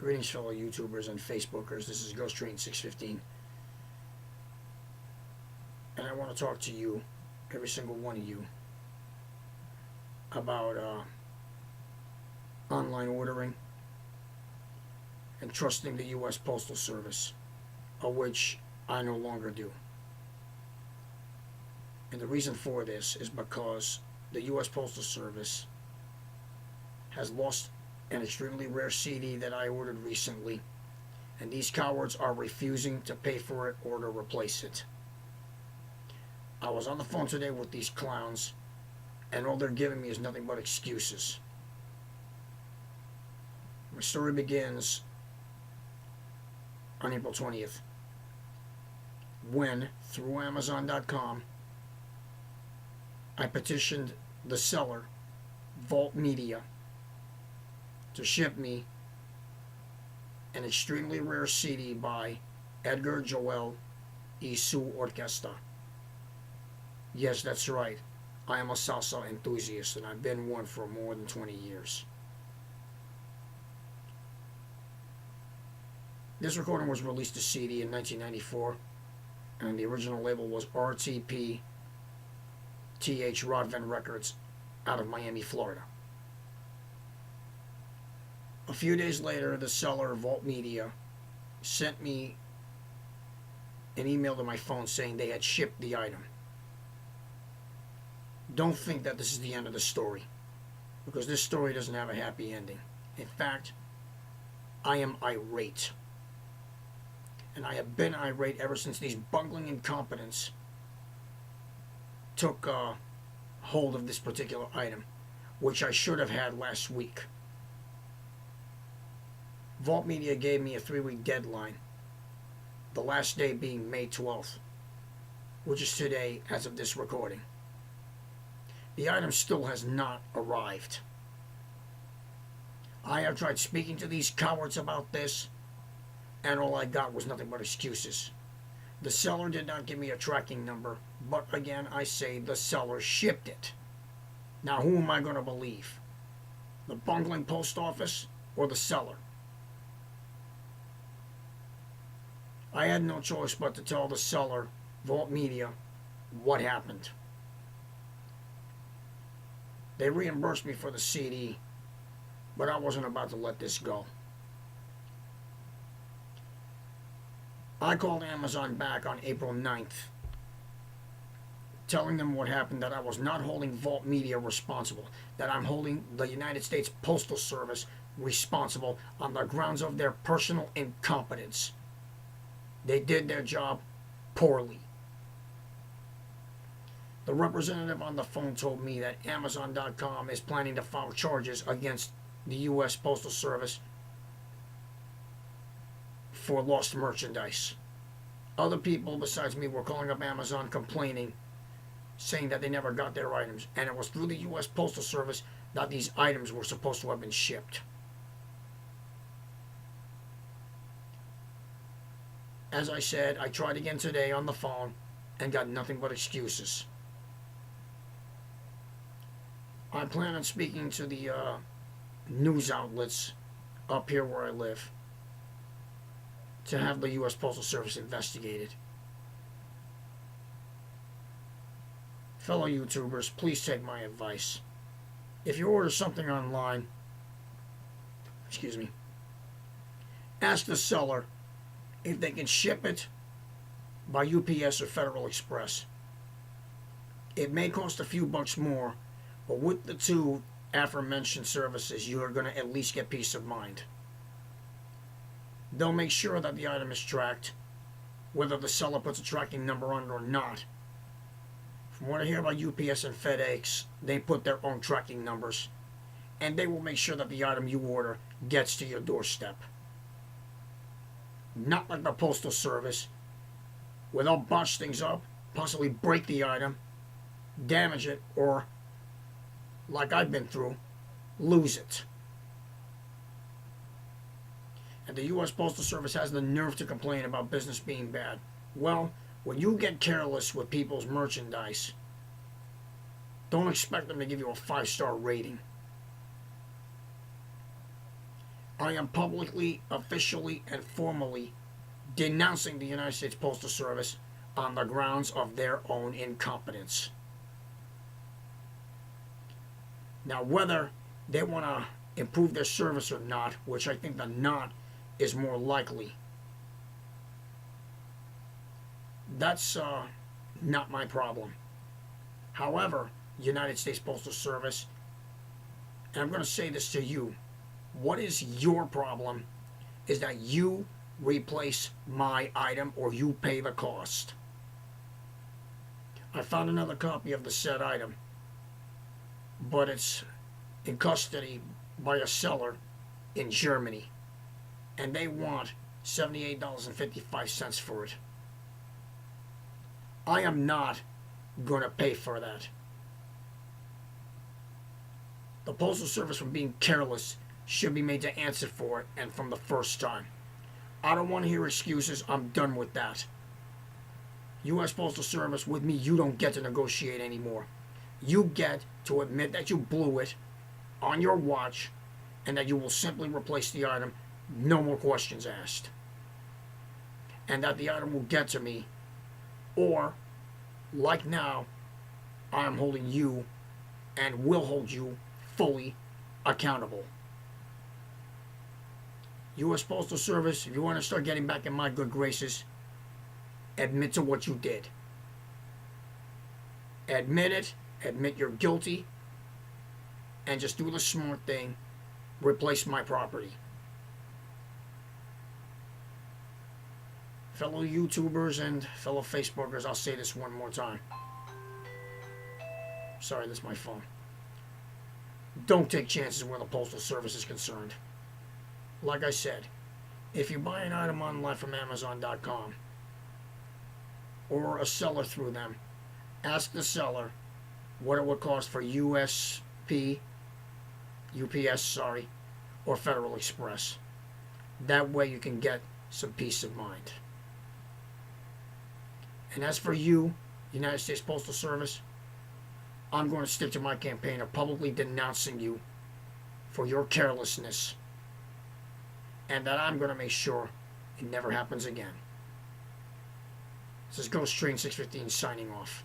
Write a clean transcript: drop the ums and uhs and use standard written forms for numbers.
Greetings, fellow YouTubers and Facebookers. This is Ghost Train 615, and I want to talk to you, every single one of you, about online ordering and trusting the U.S. Postal Service, of which I no longer do. And the reason for this is because the U.S. Postal Service has lost an extremely rare CD that I ordered recently, and these cowards are refusing to pay for it or to replace it. I was on the phone today with these clowns, and all they're giving me is nothing but excuses. My story begins on April 20th, when, through Amazon.com, I petitioned the seller, Vault Media, to ship me an extremely rare CD by Edgar Joel y su Orquesta. Yes, that's right. I am a salsa enthusiast, and I've been one for more than 20 years. This recording was released as CD in 1994, and the original label was RTP TH Rodven Records out of Miami, Florida. A few days later, the seller, Vault Media, sent me an email to my phone saying they had shipped the item. Don't think that this is the end of the story, because this story doesn't have a happy ending. In fact, I am irate. And I have been irate ever since these bungling incompetents took hold of this particular item, which I should have had last week. Vault Media gave me a 3-week deadline, the last day being May 12th, which is today as of this recording. The item still has not arrived. I have tried speaking to these cowards about this, and all I got was nothing but excuses. The seller did not give me a tracking number, but again I say the seller shipped it. Now who am I going to believe? The bungling post office or the seller? I had no choice but to tell the seller, Vault Media, what happened. They reimbursed me for the CD, but I wasn't about to let this go. I called Amazon back on April 9th, telling them what happened, that I was not holding Vault Media responsible, that I'm holding the United States Postal Service responsible on the grounds of their personal incompetence. They did their job poorly. The representative on the phone told me that Amazon.com is planning to file charges against the U.S. Postal Service for lost merchandise. Other people besides me were calling up Amazon complaining, saying that they never got their items, and it was through the U.S. Postal Service that these items were supposed to have been shipped. As I said, I tried again today on the phone and got nothing but excuses. I plan on speaking to the news outlets up here where I live to have the U.S. Postal Service investigated. Fellow YouTubers, please take my advice. If you order something online, ask the seller if they can ship it by U.P.S. or Federal Express. It may cost a few bucks more, but with the two aforementioned services, you are going to at least get peace of mind. They'll make sure that the item is tracked, whether the seller puts a tracking number on it or not. From what I hear about UPS and FedEx, they put their own tracking numbers, and they will make sure that the item you order gets to your doorstep. Not like the Postal Service, where they'll botch things up, possibly break the item, damage it, or, like I've been through, lose it. And the U.S. Postal Service has the nerve to complain about business being bad. Well, when you get careless with people's merchandise, don't expect them to give you a 5-star rating. I am publicly, officially, and formally denouncing the United States Postal Service on the grounds of their own incompetence. Now, whether they want to improve their service or not, which I think the not is more likely, that's not my problem. However, United States Postal Service, and I'm going to say this to you, what is your problem is that you replace my item or you pay the cost. I found another copy of the said item, but it's in custody by a seller in Germany, and they want $78.55 for it. I am not going to pay for that. The Postal Service, for being careless, should be made to answer for it, and from the first time. I don't want to hear excuses. I'm done with that. U.S. Postal Service, with me, you don't get to negotiate anymore. You get to admit that you blew it on your watch and that you will simply replace the item, no more questions asked. And that the item will get to me, or, like now, I am holding you and will hold you fully accountable. U.S. Postal Service, if you want to start getting back in my good graces, admit to what you did. Admit it, admit you're guilty, and just do the smart thing, replace my property. Fellow YouTubers and fellow Facebookers, I'll say this one more time. Sorry, that's my phone. Don't take chances where the Postal Service is concerned. Like I said, if you buy an item online from Amazon.com or a seller through them, ask the seller what it would cost for U.S.P., U.P.S, or Federal Express. That way you can get some peace of mind. And as for you, United States Postal Service, I'm going to stick to my campaign of publicly denouncing you for your carelessness, and that I'm going to make sure it never happens again. This is Ghost Train 615 signing off.